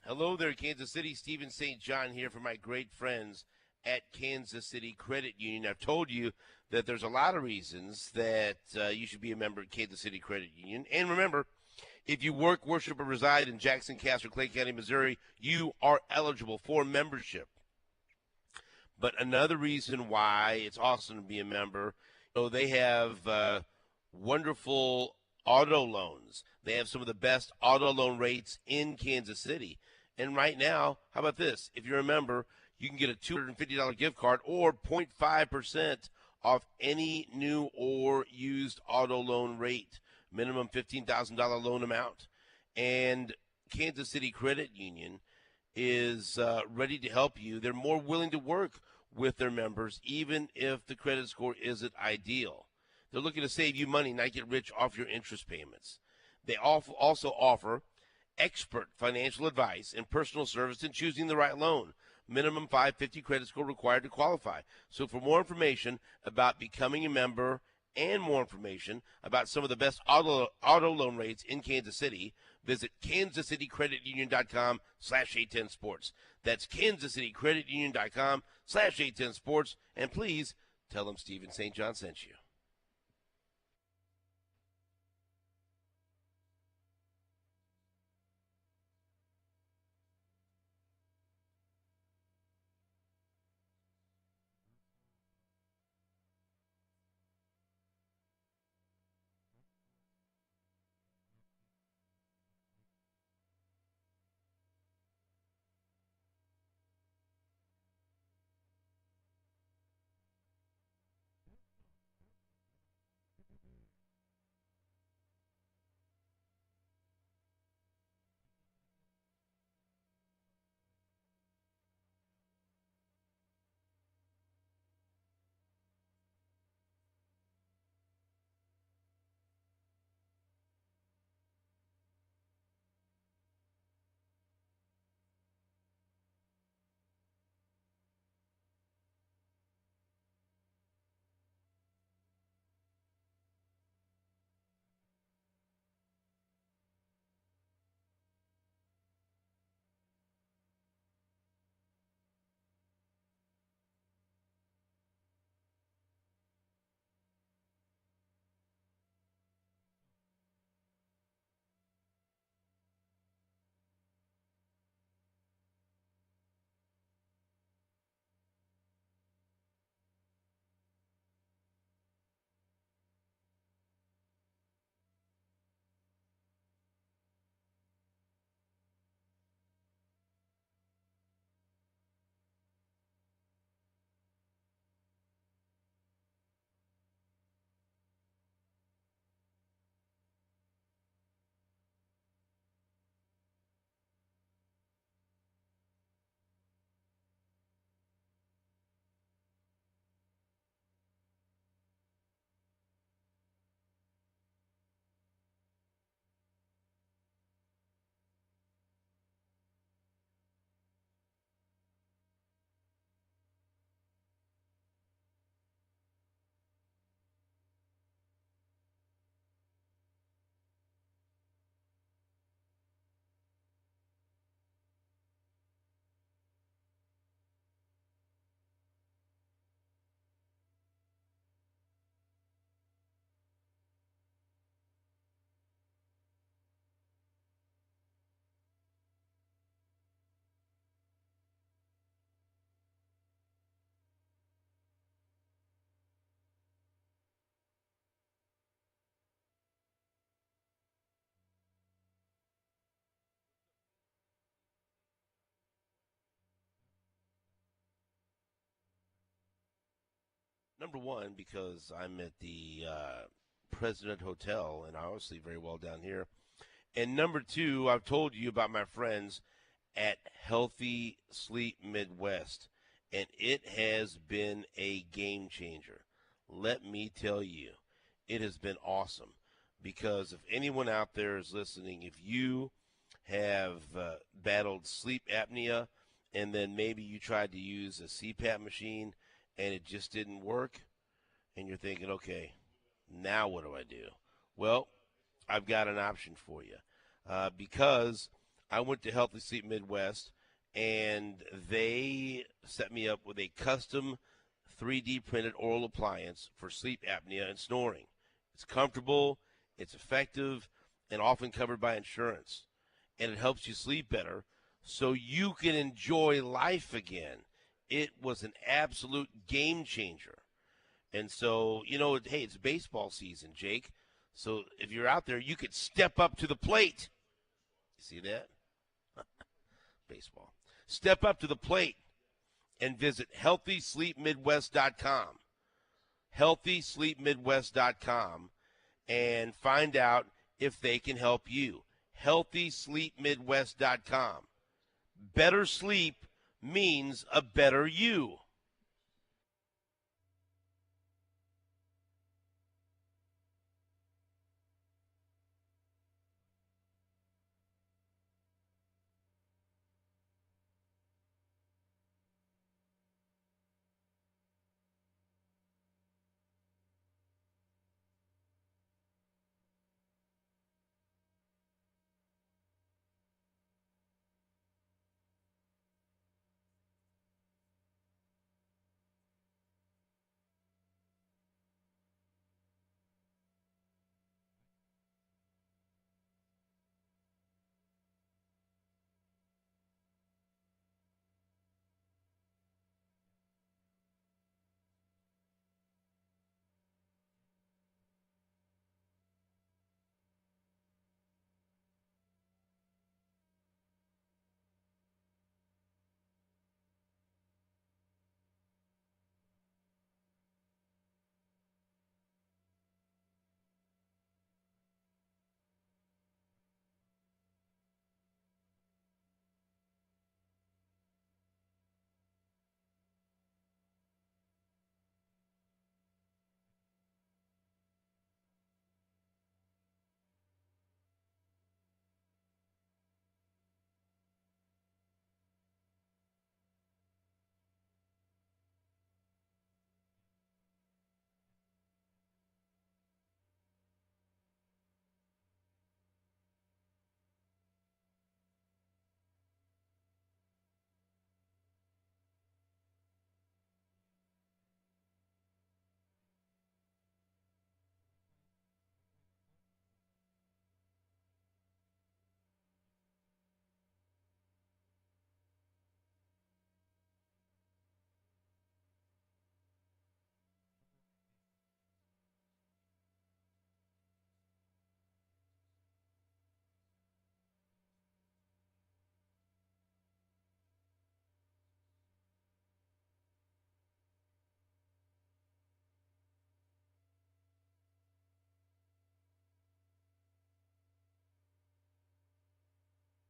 Hello there, Kansas City. Stephen St. John here for my great friends at Kansas City Credit Union. I've told you that there's a lot of reasons that you should be a member of Kansas City Credit Union. And remember, if you work, worship, or reside in Jackson, Cass, or Clay County, Missouri, you are eligible for membership. But another reason why it's awesome to be a member, they have wonderful auto loans. They have some of the best auto loan rates in Kansas City. And right now, how about this? If you're a member, you can get a $250 gift card or 0.5% off any new or used auto loan rate. Minimum $15,000 loan amount. And Kansas City Credit Union is ready to help you. They're more willing to work with their members, even if the credit score isn't ideal. They're looking to save you money, not get rich off your interest payments. They also offer expert financial advice and personal service in choosing the right loan. Minimum 550 credit score required to qualify. So for more information about becoming a member and more information about some of the best auto loan rates in Kansas City, visit kansascitycreditunion.com/810sports. That's kansascitycreditunion.com/810sports. And please tell them Stephen St. John sent you. Number one, because I'm at the President Hotel, and I obviously very well down here. And number two, I've told you about my friends at Healthy Sleep Midwest, and it has been a game changer. Let me tell you, it has been awesome, because if anyone out there is listening, if you have battled sleep apnea, and then maybe you tried to use a CPAP machine and it just didn't work, and you're thinking, okay, now what do I do? Well, I've got an option for you, because I went to Healthy Sleep Midwest, and they set me up with a custom 3D printed oral appliance for sleep apnea and snoring. It's comfortable, it's effective, and often covered by insurance. And it helps you sleep better so you can enjoy life again. It was an absolute game changer. And so, hey, it's baseball season, Jake. So if you're out there, you could step up to the plate. See that? Baseball. Step up to the plate and visit HealthySleepMidwest.com. HealthySleepMidwest.com and find out if they can help you. HealthySleepMidwest.com. Better sleep means a better you.